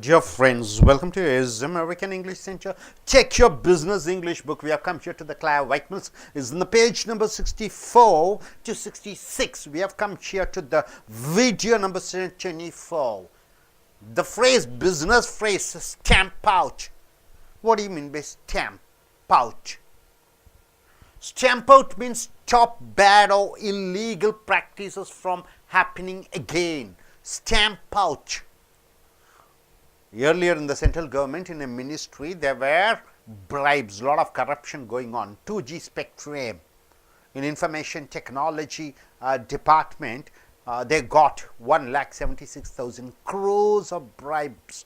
Dear friends, welcome to is American English Center. Check your business English book. We have come here to the Claire White Mills. Is in the page number 64 to 66. We have come here to the video number 24. The phrase, business phrase, stamp out. What do you mean by stamp out? Stamp out means stop bad or illegal practices from happening again. Stamp out. Earlier in the central government, in a ministry, there were bribes, a lot of corruption going on. 2G spectrum. In information technology department, they got 1,76,000 crores of bribes.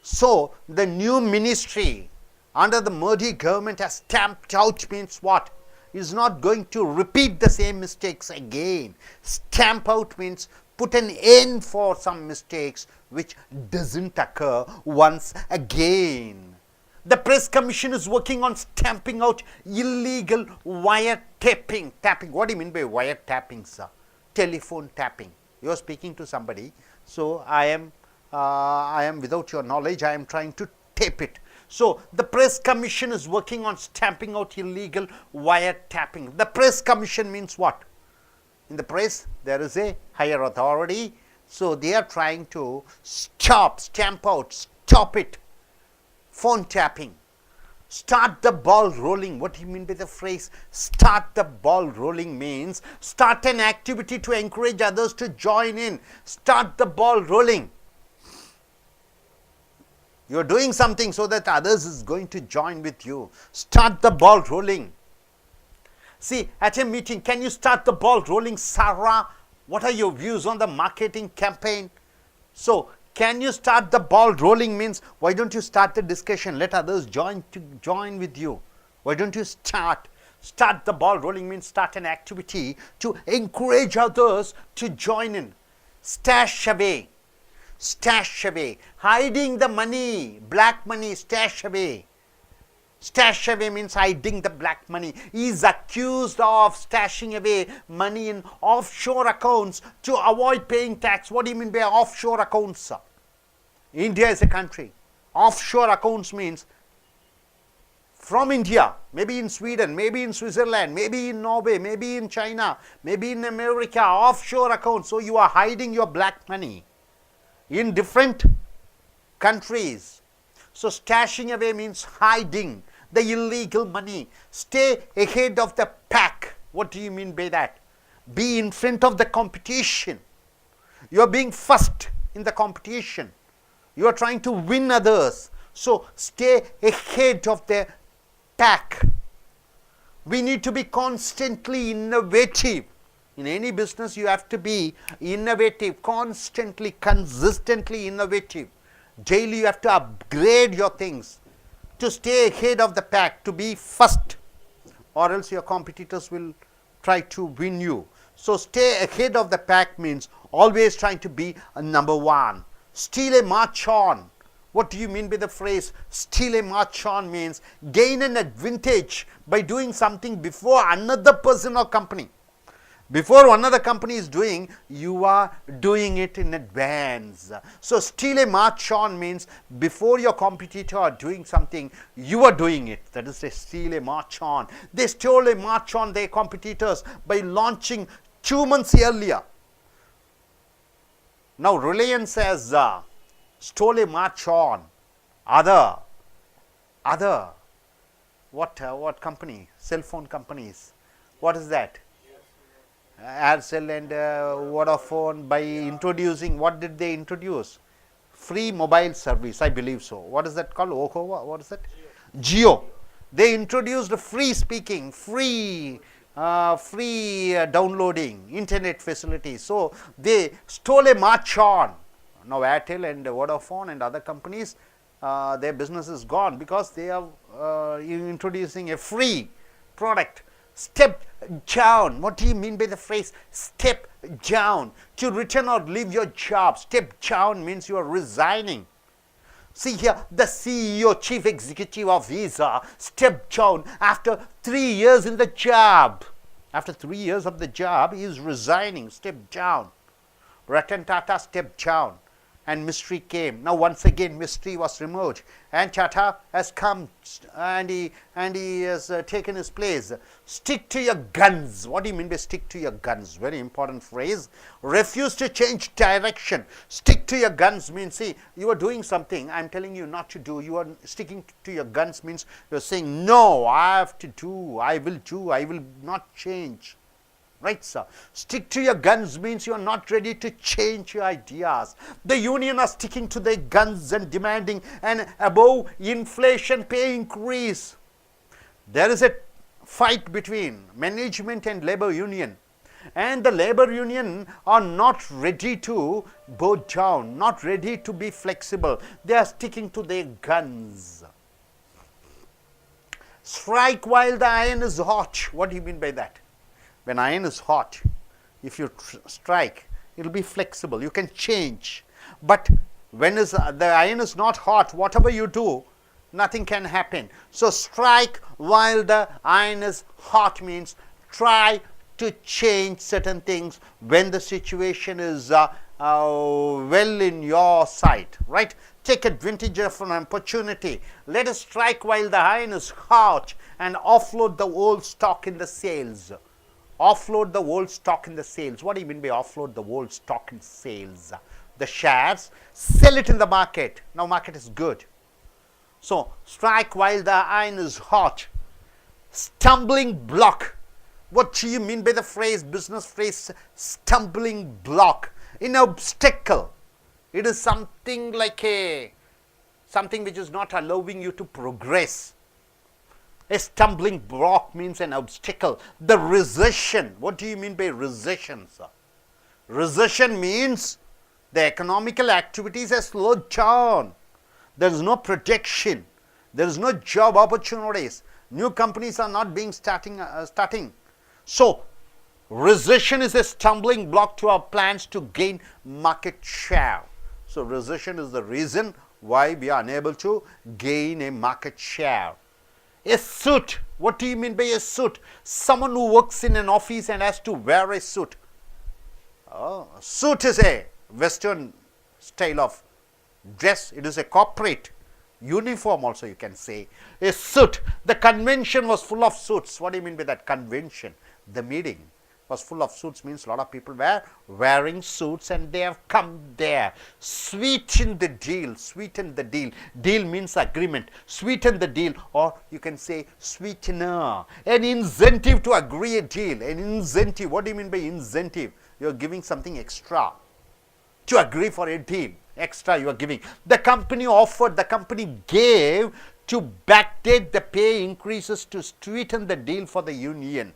So, the new ministry under the Modi government has stamped out means what? Is not going to repeat the same mistakes again. Stamp out means put an end for some mistakes which doesn't occur once again. The press commission is working on stamping out illegal wiretapping. Tapping. What do you mean by wiretapping, sir? Telephone tapping. You are speaking to somebody. So I am without your knowledge. I am trying to tape it. So the press commission is working on stamping out illegal wiretapping. The press commission means what? In the press, there is a higher authority. So they are trying to stamp out, stop it. Phone tapping. Start the ball rolling. What do you mean by the phrase start the ball rolling? Means start an activity to encourage others to join in. Start the ball rolling. You are doing something so that others is going to join with you. Start the ball rolling. See, at a meeting, can you start the ball rolling, Sarah? What are your views on the marketing campaign? So, can you start the ball rolling means why don't you start the discussion? Let others join with you. Why don't you start? Start the ball rolling means start an activity to encourage others to join in. Stash away. Stash away. Hiding the money, black money, stash away. Stash away means hiding the black money. He is accused of stashing away money in offshore accounts to avoid paying tax. What do you mean by offshore accounts, sir? India is a country. Offshore accounts means from India, maybe in Sweden, maybe in Switzerland, maybe in Norway, maybe in China, maybe in America, offshore accounts. So you are hiding your black money in different countries. So stashing away means hiding the illegal money. Stay ahead of the pack. What do you mean by that? Be in front of the competition. You are being first in the competition. You are trying to win others. So stay ahead of the pack. We need to be constantly innovative. In any business, you have to be innovative, constantly, consistently innovative. Daily, you have to upgrade your things to stay ahead of the pack, to be first, or else your competitors will try to win you. So, stay ahead of the pack means always trying to be a number one. Steal a march on. What do you mean by the phrase steal a march on? Means gain an advantage by doing something before another person or company. Before another company is doing, you are doing it in advance. So, steal a march on means before your competitor are doing something, you are doing it. That is a steal a march on. They stole a march on their competitors by launching 2 months earlier. Now, Reliance has stole a march on other what company? Cell phone companies. What is that? Aircel and Vodafone, by introducing, what did they introduce? Free mobile service, I believe so. What is that called? What is that? Geo. They introduced free speaking, free downloading, internet facilities. So they stole a march on. Now Airtel and Vodafone and other companies, their business is gone because they are introducing a free product. Step down. What do you mean by the phrase step down? To return or leave your job. Step down means you are resigning. See here, the CEO, chief executive of Visa, stepped down after 3 years in the job. After 3 years of the job, he is resigning. Step down. Ratan Tata stepped down. and mystery came. Now once again mystery was removed, and Tata has come, and he has taken his place. Stick to your guns. What do you mean by stick to your guns? Very important phrase. Refuse to change direction. Stick to your guns means, see, you are doing something I am telling you not to do. You are sticking to your guns means you are saying, no, I have to do, I will not change. Right, sir? Stick to your guns means you are not ready to change your ideas. The union are sticking to their guns and demanding an above inflation pay increase. There is a fight between management and labor union, and the labor union are not ready to bow down, not ready to be flexible. They are sticking to their guns. Strike while the iron is hot. What do you mean by that? When iron is hot, if you strike, it will be flexible. You can change. But when the iron is not hot, whatever you do, nothing can happen. So strike while the iron is hot means try to change certain things when the situation is well in your sight, right? Take advantage of an opportunity. Let us strike while the iron is hot and offload the old stock in the sales. Offload the old stock in the sales. What do you mean by offload the old stock in sales? The shares, sell it in the market. Now market is good. So strike while the iron is hot. Stumbling block. What do you mean by the phrase, business phrase, stumbling block? An obstacle. It is something like something which is not allowing you to progress. A stumbling block means an obstacle. The recession. What do you mean by recession, sir? Recession means the economical activities have slowed down. There is no protection. There is no job opportunities. New companies are not being starting. So, recession is a stumbling block to our plans to gain market share. So, recession is the reason why we are unable to gain a market share. A suit. What do you mean by a suit? Someone who works in an office and has to wear a suit. Suit is a Western style of dress. It is a corporate uniform also, you can say. A suit. The convention was full of suits. What do you mean by that? Convention. The meeting was full of suits means a lot of people were wearing suits and they have come there. Sweeten the deal. Sweeten the deal. Deal means agreement. Sweeten the deal, or you can say sweetener. An incentive to agree a deal. An incentive. What do you mean by incentive? You are giving something extra to agree for a deal. Extra you are giving. The company offered, the company gave to backdate the pay increases to sweeten the deal for the union.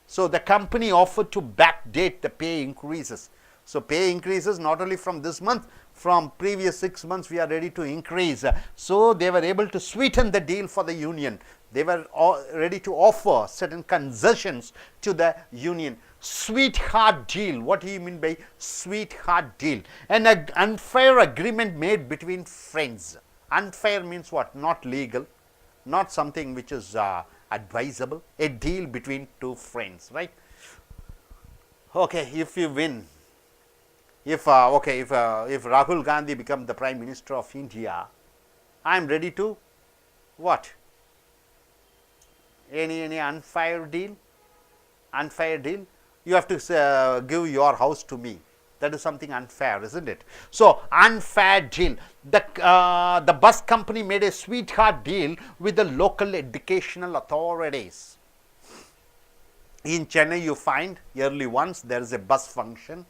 So the company offered to backdate the pay increases. So pay increases not only from this month, from previous 6 months we are ready to increase. So they were able to sweeten the deal for the union. They were ready to offer certain concessions to the union. Sweetheart deal. What do you mean by sweetheart deal? An unfair agreement made between friends. Unfair means what? Not legal, not something which is advisable. A deal between two friends, right? Okay, if you win, if Rahul Gandhi becomes the Prime Minister of India, I am ready to what? Any unfair deal? Unfair deal? You have to give your house to me. That is something unfair, isn't it? So, unfair deal. The bus company made a sweetheart deal with the local educational authorities. In Chennai, you find yearly once there is a bus function.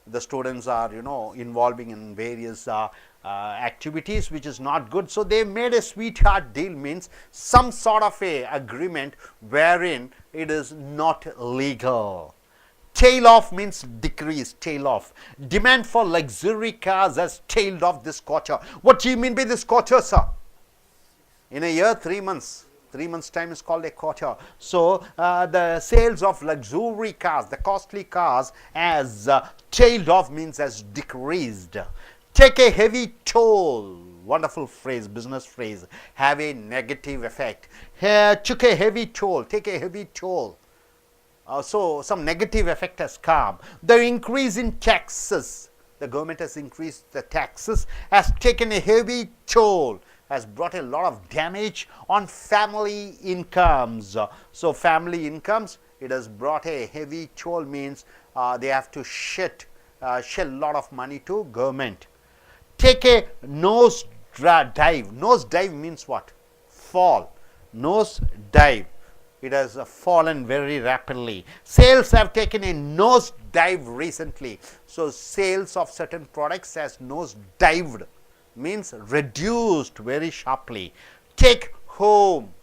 The students are, involving in various activities which is not good. So, they made a sweetheart deal means some sort of a agreement wherein it is not legal. Tail off means decrease, tail off. Demand for luxury cars has tailed off this quarter. What do you mean by this quarter, sir? In a year, 3 months. 3 months time is called a quarter. So, the sales of luxury cars, the costly cars has tailed off means has decreased. Take a heavy toll. Wonderful phrase, business phrase. Have a negative effect. Took a heavy toll. Take a heavy toll. So, some negative effect has come. The increase in taxes. The government has increased the taxes, has taken a heavy toll, has brought a lot of damage on family incomes. So family incomes, it has brought a heavy toll, means they have to shed a lot of money to government. Take a nose dive. Nose dive means what? Fall. Nose dive. It has fallen very rapidly. Sales have taken a nose dive recently. So sales of certain products has nose dived, means reduced very sharply. Take home.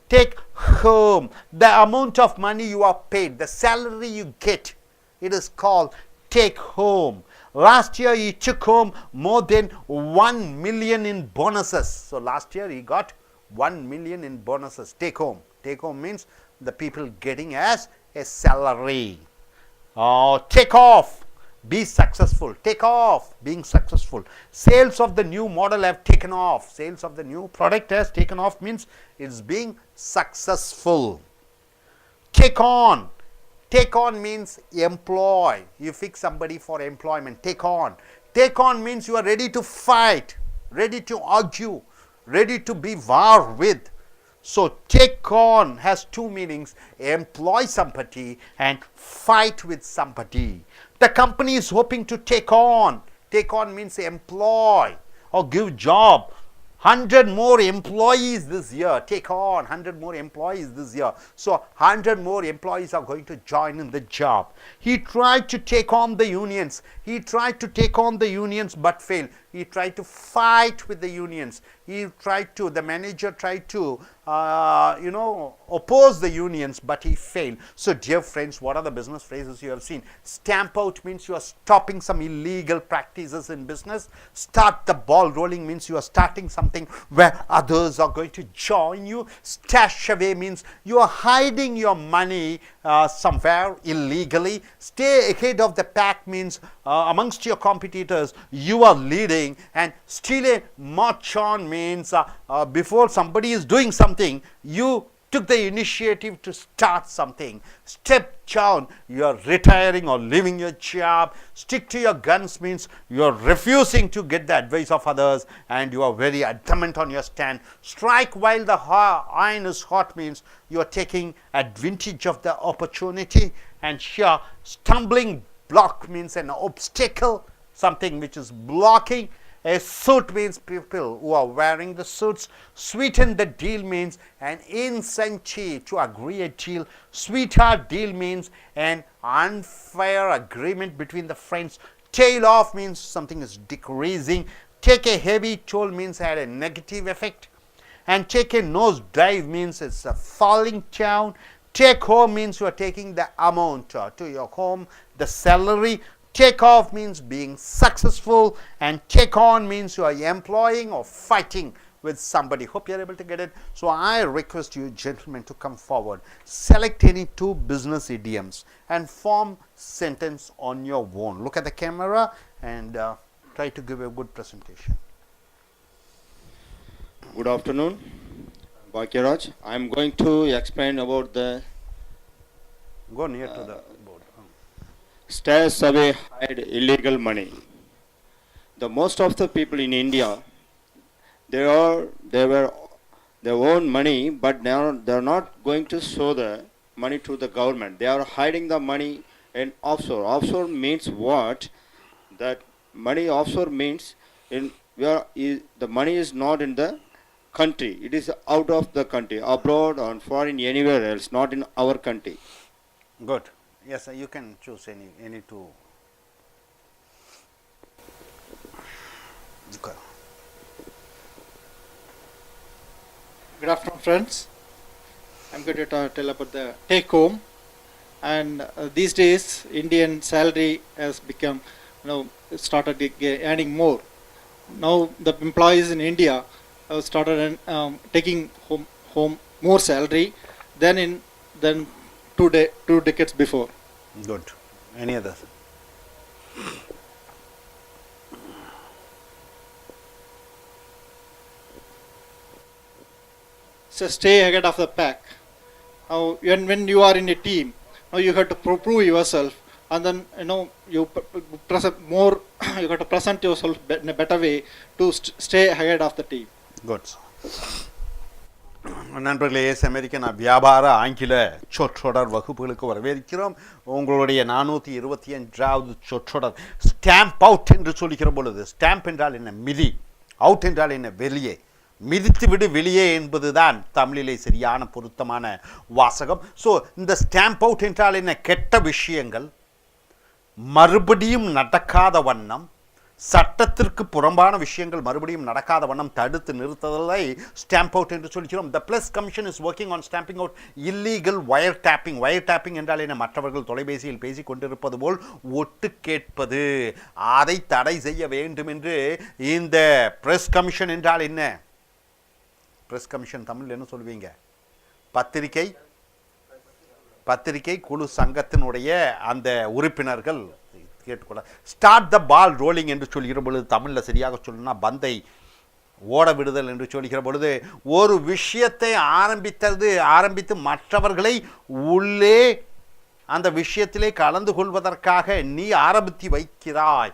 Take home. The amount of money you are paid, the salary you get, it is called take home. Last year he took home more than 1 million in bonuses. So last year he got 1 million in bonuses. Take home. Take home means the people getting as a salary. Take off. Be successful. Take off. Being successful. Sales of the new model have taken off. Sales of the new product has taken off, means it's being successful. Take on. Take on means employ. You fix somebody for employment. Take on. Take on means you are ready to fight, ready to argue, ready to be war with. So take on has two meanings: employ somebody and fight with somebody. The company is hoping to take on. Take on means employ or give job. 100 more employees this year. Take on 100 more employees this year. So 100 more employees are going to join in the job. He tried to take on the unions. He tried to take on the unions but failed. He tried to fight with the unions. The manager tried to, oppose the unions, but he failed. So dear friends, what are the business phrases you have seen? Stamp out means you are stopping some illegal practices in business. Start the ball rolling means you are starting something where others are going to join you. Stash away means you are hiding your money somewhere illegally. Stay ahead of the pack means amongst your competitors you are leading. And still a march on means before somebody is doing something, you took the initiative to start something. Step down, you are retiring or leaving your job. Stick to your guns means you are refusing to get the advice of others and you are very adamant on your stand. Strike while the iron is hot means you are taking advantage of the opportunity. And here, stumbling block means an obstacle, something which is blocking. A suit means people who are wearing the suits. Sweeten the deal means an incentive to agree a deal. Sweetheart deal means an unfair agreement between the friends. Tail off means something is decreasing. Take a heavy toll means had a negative effect. And take a nose dive means it's a falling down. Take home means you are taking the amount to your home, the salary. Take off means being successful, and take on means you are employing or fighting with somebody. Hope you are able to get it. So I request you gentlemen to come forward. Select any two business idioms and form sentence on your own. Look at the camera and try to give a good presentation. Good afternoon, Bhakyaraj. I am going to explain about the Go near to the board. stash away hide illegal money. The most of the people in India, they were their own money, but they are not going to show the money to the government. They are hiding the money in offshore. Offshore means what? That money offshore means the money is not in the country. It is out of the country, abroad or foreign, anywhere else, not in our country. Good. Yes, you can choose any two. Okay. Good afternoon, friends. I'm going to tell about the take home. And these days, Indian salary has become, started earning more. Now the employees in India have started taking home more salary than two decades before. Good. Any others? So stay ahead of the pack. Now, when you are in a team, now you have to prove yourself, and then you press up more you got to present yourself in a better way to stay ahead of the team. Good. நண்பர்களே, American வியாபார ஆங்கில சொற்றொடர் வகுப்புகளுக்கு வரவேற்கிறோம். உங்களுடைய 425வது சொற்றொடர் stamp out என்று சொல்லிக்கிற பொழுது, ஸ்டாம்ப் என்றால் என்ன? மிதி. அவுட் என்றால் என்ன? வெளியே. மிதித்து விடு வெளியே என்பதுதான் தமிழிலே சரியான பொருத்தமான வாசகம். ஸோ இந்த ஸ்டாம்ப் அவுட் என்றால் என்ன? கெட்ட விஷயங்கள் மறுபடியும் நடக்காத வண்ணம், சட்டத்திற்கு புறம்பான விஷயங்கள் மறுபடியும் நடக்காத வண்ணம் தடுத்து நிறுத்துதலை ஸ்டாம்ப் அவுட் என்று சொல்கிறோம். The plus commission is working on stamping out illegal wire tapping. Wire tapping என்றால் என்ன? மற்றவர்கள் தொலைபேசியில் பேசி கொண்டிருப்பது போல் ஒட்டு கேட்பது. அதை தடை செய்ய வேண்டும் என்று இந்த பிரஸ் கமிஷன் என்றால் என்ன? பிரஸ் கமிஷன் தமிழ் என்ன சொல்வீங்க? பத்திரிகை குழு சங்கத்தினுடைய அந்த உறுப்பினர்கள் கேட்டுக்கொள்ள. ஸ்டார்ட் த பால் ரோலிங் என்று சொல்கிற பொழுது தமிழில் சரியாக சொல்லணும்னா பந்தை ஓட விடுதல் என்று சொல்கிற பொழுது, ஒரு விஷயத்தை ஆரம்பித்து மற்றவர்களை உள்ளே அந்த விஷயத்திலே கலந்து கொள்வதற்காக நீ ஆரம்பித்து வைக்கிறாய்.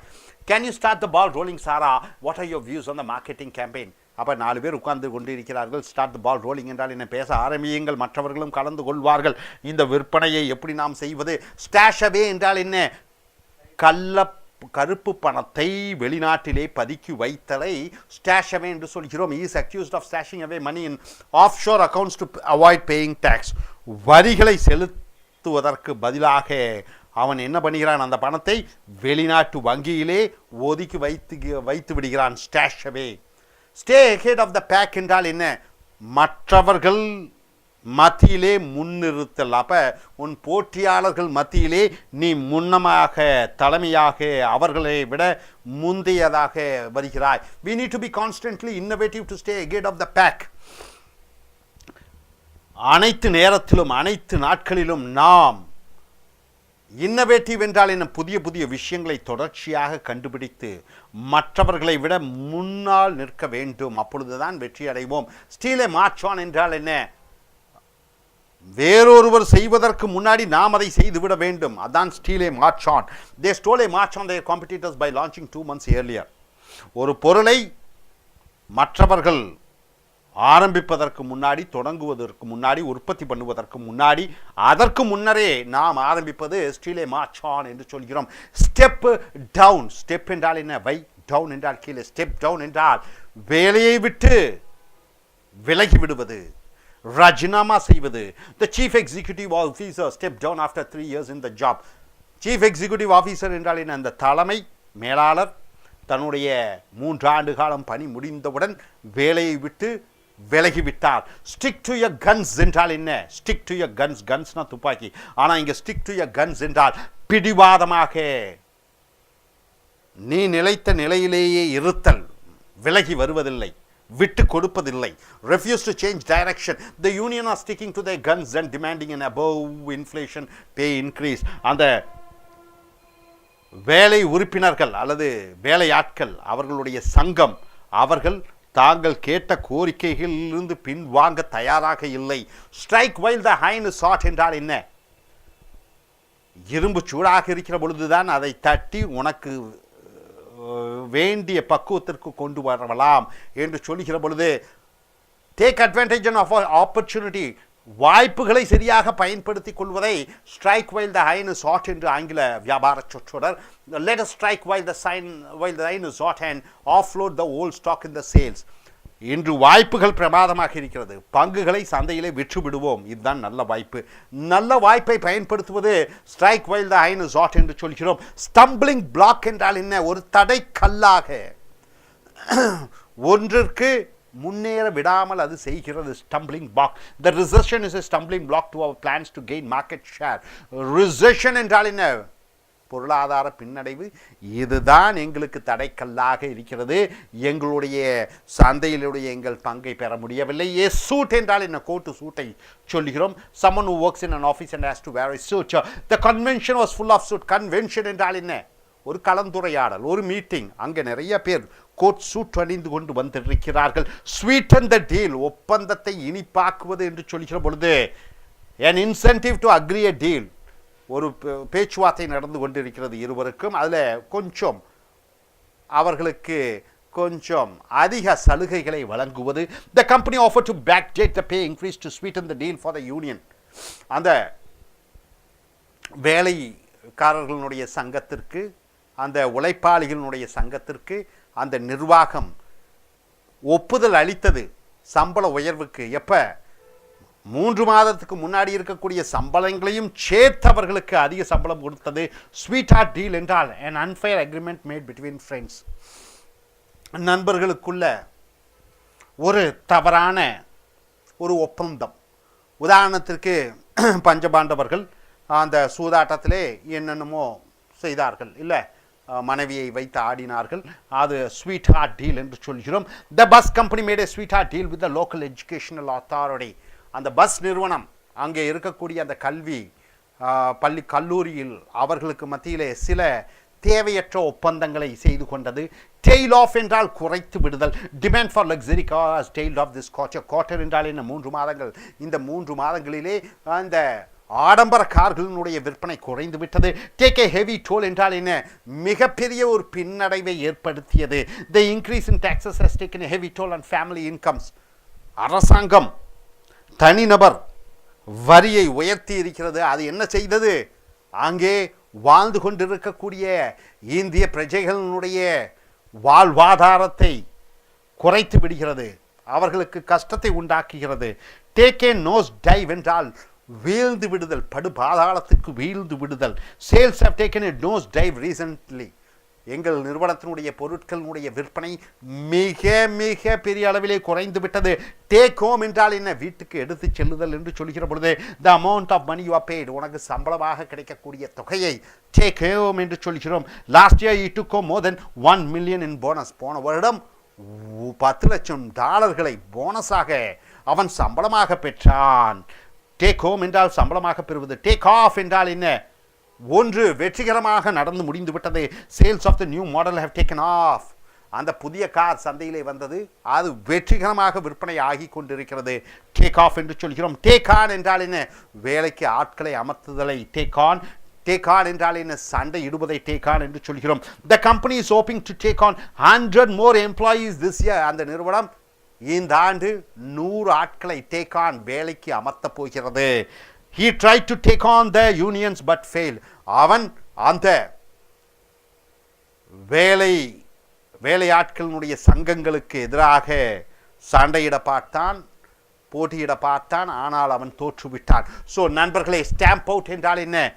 Can you start the ball rolling Sara? What are your views on the marketing campaign? அப்போ 4 பேர் உட்கார்ந்து கொண்டு இருக்கிறார்கள். ஸ்டார்ட் த பால் ரோலிங் என்றால் என்ன? பேச ஆரம்பியுங்கள், மற்றவர்களும் கலந்து கொள்வார்கள். இந்த விற்பனையை எப்படி நாம் செய்வது? ஸ்டாஷ் அவே என்றால் என்ன? கருப்பு பணத்தை வெளிநாட்டிலே பதுக்கி வைத்தலை ஸ்டாஷ் அவே என்று சொல்கிறோம். Is accused of stashing away money in offshore accounts to avoid paying tax. வரிகளை செலுத்துவதற்கு பதிலாக அவன் என்ன பண்ணுகிறான்? அந்த பணத்தை வெளிநாட்டு வங்கியிலே ஒதுக்கி வைத்து விடுகிறான். Stash away. Stay ahead of the pack என்றால் என்ன? மற்றவர்கள் மத்தியிலே முன்னிறுத்தல். அப்போ உன் போட்டியாளர்கள் மத்தியிலே நீ முன்னமாக, தலைமையாக, அவர்களை விட முந்தையதாக வருகிறாய். We need to be constantly innovative to stay ahead of the pack. அனைத்து நேரத்திலும் அனைத்து நாட்களிலும் நாம் இன்னோவேட்டிவ் என்றால் என்ன? புதிய புதிய விஷயங்களை தொடர்ச்சியாக கண்டுபிடித்து மற்றவர்களை விட முன்னால் நிற்க வேண்டும். அப்பொழுதுதான் வெற்றி அடைவோம். ஸ்டீலே மார்ச் ஆன் என்றால் என்ன? வேறொருவர் செய்வதற்கு முன்னாடி நாம் அதை செய்துவிட வேண்டும். அதான் steal a march on. They stole a march on their competitors by launching 2 months earlier. ஒரு பொருளை மற்றவர்கள் ஆரம்பிப்பதற்கு முன்னாடி, தொடங்குவதற்கு முன்னாடி, உற்பத்தி பண்ணுவதற்கு முன்னாடி, அதற்கு முன்னரே நாம் ஆரம்பிப்பது ஸ்டீலே மார்ச் ஆன் என்று சொல்கிறோம். Step down. ஸ்டெப் என்றால் என்ன? வை. டவுன் என்றால் கீழே. ஸ்டெப் டவுன் என்றால் வேலையை விட்டு விலகி விடுவது, ராஜினாமா செய்வது. The chief executive officer stepped down after 3 years in the job. chief executive officer என்றால் என்ன? அந்த தலைமை மேலாளர் தன்னுடைய 3 ஆண்டு காலம் பணி முடிந்தவுடன் வேலையை விட்டு விலகிவிட்டார். ஸ்டிக் டு யர் கன்ஸ் என்றால் என்ன? Stick to your guns. கன்ஸ்னா துப்பாக்கி. ஆனால் இங்கே ஸ்டிக் டு யர் கன்ஸ் என்றால் பிடிவாதமாக நீ நிலைத்த நிலையிலேயே இருத்தல், விலகி வருவதில்லை, விட்டு கொடுப்பதில்லை. refuse to change direction. The union are sticking to their guns and demanding an above inflation pay increase. அந்த வேலை உறுப்பினர்கள் அல்லது வேலையாட்கள், அவர்களுடைய சங்கம், அவர்கள் தாங்கள் கேட்ட கோரிக்கைகளிலிருந்து பின்வாங்க தயாராக இல்லை. Strike while the iron is hot என்றால் என்ன? இரும்பு சூடாக இருக்கிற பொழுதுதான் அதை தட்டி உனக்கு வேண்டிய பக்குவத்திற்கு கொண்டு வரலாம் என்று சொல்லுகிற பொழுது, டேக் அட்வான்டேஜ் ஆஃப் ஆப்பர்ச்சுனிட்டி. வாய்ப்புகளை சரியாக பயன்படுத்தி கொள்வதை strike while the iron is hot என்று ஆங்கில வியாபார சொற்றொடர். Let us strike while the iron is hot and offload the old stock in the sales. இன்று வாய்ப்புகள் பிரமாதமாக இருக்கிறது, பங்குகளை சந்தையிலே விற்று விடுவோம். இதுதான் நல்ல வாய்ப்பு. நல்ல வாய்ப்பை பயன்படுத்துவது strike while the iron is hot என்று சொல்கிறோம். ஸ்டம்பிளிங் பிளாக் என்றால் என்ன? ஒரு தடை கல்லாக ஒன்றிற்கு முன்னேற விடாமல் அது செய்கிறது. Stumbling black. The recession is a stumbling block to our plans to gain market share. recession என்றால் என்ன? பொருளாதார பின்னடைவு. இதுதான் எங்களுக்கு தடைக்கல்லாக இருக்கிறது. எங்களுடைய சந்தையிலுடைய எங்கள் பங்கை பெற முடியவில்லை. ஏ சூட் என்றால் என்ன? கோட்டு சூட்டை சொல்கிறோம். someone who works in an office and has to wear a suit. The convention was full of suit. convention என்றால் என்ன? ஒரு கலந்துரையாடல், ஒரு மீட்டிங். அங்கே நிறைய பேர் கோட் சூட் அணிந்து கொண்டு வந்திருக்கிறார்கள். Sweeten the deal. ஒப்பந்தத்தை இனிப்பாக்குவது என்று சொல்கிற பொழுது an incentive to agree a deal. ஒரு பேச்சுவார்த்தை நடந்து கொண்டிருக்கிறது இருவருக்கும். அதில் கொஞ்சம் அவர்களுக்கு கொஞ்சம் அதிக சலுகைகளை வழங்குவது. The company offered to backdate the pay increase to sweeten the deal for the union. அந்த வேலைக்காரர்களுடைய சங்கத்திற்கு, அந்த உழைப்பாளிகளுடைய சங்கத்திற்கு அந்த நிர்வாகம் ஒப்புதல் அளித்தது சம்பள உயர்வுக்கு. எப்ப 3 மாதத்துக்கு முன்னாடி இருக்கக்கூடிய சம்பளங்களையும் சேர்த்தவர்களுக்கு அதிக சம்பளம் கொடுத்தது. ஸ்வீட் ஹார்ட் டீல் என்றால் an unfair agreement made between friends. நண்பர்களுக்குள்ள ஒரு தவறான ஒரு ஒப்பந்தம். உதாரணத்திற்கு பஞ்சபாண்டவர்கள் அந்த சூதாட்டத்திலே என்னென்னமோ செய்தார்கள், இல்லை மனைவியை வைத்து ஆடினார்கள். அது ஸ்வீட் ஹார்ட் டீல் என்று சொல்கிறோம். The bus company made a sweetheart deal with the local educational authority. அந்த பஸ் நிறுவனம் அங்கே இருக்கக்கூடிய அந்த பள்ளி கல்லூரியில் அவர்களுக்கு மத்தியிலே சில தேவையற்ற ஒப்பந்தங்களை செய்து கொண்டது. டெய்ல் ஆஃப் என்றால் குறைத்து விடுதல். Demand for luxury cars tail off this quarter. Quarter என்றால் என்ன? 3 மாதங்கள். இந்த 3 மாதங்களிலே அந்த ஆடம்பர கார்களினுடைய விற்பனை குறைந்து விட்டது. டேக் ஏ ஹெவி டோல் என்றால் என்ன? மிகப்பெரிய ஒரு பின்னடைவை ஏற்படுத்தியது. The increase in taxes has taken a heavy toll on family incomes. அரசாங்கம் தனிநபர் வரியை உயர்த்தி இருக்கிறது. அது என்ன செய்தது? அங்கே வாழ்ந்து கொண்டிருக்கக்கூடிய இந்திய பிரஜைகளினுடைய வாழ்வாதாரத்தை குறைத்து விடுகிறது, அவர்களுக்கு கஷ்டத்தை உண்டாக்குகிறது. டேக் ஏ நோஸ் டைவ் என்றால் வீழ்ந்து விடுதல், படு பாதாளத்துக்கு வீழ்ந்து விடுதல். Sales have taken a nose dive recently. எங்கள் நிறுவனத்தினுடைய பொருட்களினுடைய விற்பனை மிக மிக பெரிய அளவிலே குறைந்து விட்டது. டேக் ஹோம் என்றால் என்ன? வீட்டுக்கு எடுத்து செல்லுதல் என்று சொல்கிற பொழுது the amount of money you are paid, உனக்கு சம்பளமாக கிடைக்கக்கூடிய தொகையை டேக் ஹோம் என்று சொல்கிறோம். Last year you took home more than 1 million in bonus. போன வருடம் $10 லட்சம் போனஸாக அவன் சம்பளமாக பெற்றான். டேக் ஹோம் என்றால் சம்பளமாக பெறுவது. டேக் ஆஃப் என்றால் என்ன? ஒன்று வெற்றிகரமாக நடந்து முடிந்து விட்டது. Sales of the new model have taken off. அந்த புதிய கார் சந்தையிலே வந்தது, அது வெற்றிகரமாக விற்பனை ஆகி கொண்டிருக்கிறது. டேக் ஆஃப் என்று சொல்கிறோம். டேக் ஆன் என்றால் என்ன? வேலைக்கு ஆட்களை அமர்த்துதலை டேக் ஆன். டேக் ஆன் என்றால் என்ன? சண்டை இடுவதை டேக் ஆன் என்று சொல்கிறோம். The company is hoping to take on 100 more employees this year. அந்த நிறுவனம் இந்த ஆண்டு 100 ஆட்களை டேக் ஆன் வேலைக்கு அமர்த்த போகிறது. He tried to take on the unions but failed. அவன் அந்த வேலையாட்களினுடைய சங்கங்களுக்கு எதிராக சண்டையிட பார்த்தான், போட்டியிட பார்த்தான், ஆனால் அவன் தோற்றுவிட்டான். ஸோ நண்பர்களே, ஸ்டாம்ப் அவுட் என்றால் என்ன?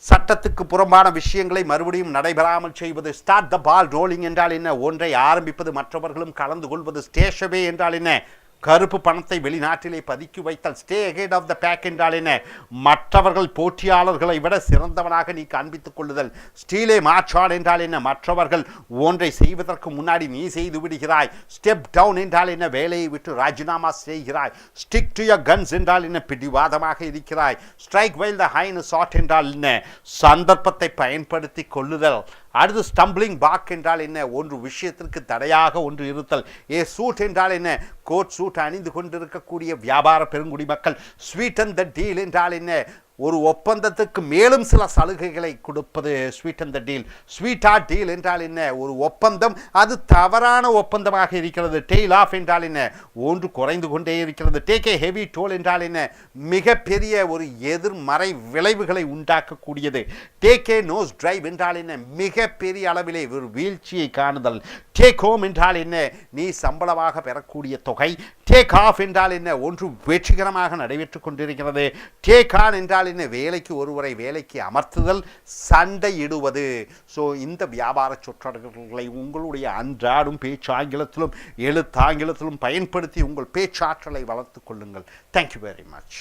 சட்டத்துக்கு புறம்பான விஷயங்களை மறுபடியும் நடைபெறாமல் செய்வது. ஸ்டார்ட் த பால் ரோலிங் என்றால் என்ன? ஒன்றை ஆரம்பிப்பது, மற்றவர்களும் கலந்து கொள்வது. ஸ்டேஷவே என்றால் என்ன? கருப்பு பணத்தை வெளிநாட்டிலே பதுக்கி வைத்தல். Stay ahead of the pack என்றால் என்ன? மற்றவர்கள் போட்டியாளர்களை விட சிறந்தவனாக நீ காண்பித்துக் கொள்ளுதல். ஸ்டீலே மாற்றான் என்றால் என்ன? மற்றவர்கள் ஒன்றை செய்வதற்கு முன்னாடி நீ செய்து விடுகிறாய். ஸ்டெப் டவுன் என்றால் என்ன? வேலையை விட்டு ராஜினாமா செய்கிறாய். ஸ்டிக் டு யுவர் கன்ஸ் என்றால் என்ன? பிடிவாதமாக இருக்கிறாய். ஸ்ட்ரைக் வைல் த ஹைன் ஷாட் என்றால் என்ன? சந்தர்ப்பத்தை பயன்படுத்தி கொள்ளுதல். அடுத்து ஸ்டம்பிளிங் பாக் என்றால் என்ன? ஒன்று விஷயத்திற்கு தடையாக ஒன்று இருத்தல். ஏ சூட் என்றால் என்ன? கோட் சூட் அணிந்து கொண்டிருக்கக்கூடிய வியாபார பெருங்குடி மக்கள். ஸ்வீட்டன் த டீல் என்றால் என்ன? ஒரு ஒப்பந்தத்துக்கு மேலும் சில சலுகைகளை கொடுப்பது sweeten the deal. Sweetheart deal என்றால் என்ன? ஒரு ஒப்பந்தம் அது தவறான ஒப்பந்தமாக இருக்கிறது. டெய்ல் ஆஃப் என்றால் என்ன? ஒன்று குறைந்து கொண்டே இருக்கிறது. டேக் ஏ ஹெவி டோல் என்றால் என்ன? மிகப்பெரிய ஒரு எதிர்மறை விளைவுகளை உண்டாக்கக்கூடியது. டேக் ஏ நோஸ் டிரைவ் என்றால் என்ன? மிகப்பெரிய அளவிலே ஒரு வீழ்ச்சியை காணுதல். டேக் ஹோம் என்றால் என்ன? நீ சம்பளமாக பெறக்கூடிய தொகை. டேக் ஆஃப் என்றால் என்ன? ஒன்று வெற்றிகரமாக நடைபெற்றுக் கொண்டிருக்கிறது. டேக் ஆன் என்றால் என்ன? வேலைக்கு ஒருவரை வேலைக்கு அமர்த்துதல், சண்டையிடுவது. ஸோ இந்த வியாபார சொற்றொடர்களை உங்களுடைய அன்றாடும் பேச்சாங்கிலத்திலும் எழுத்தாங்கிலத்திலும் பயன்படுத்தி உங்கள் பேச்சாற்றலை வளர்த்துக் கொள்ளுங்கள். Thank you very much.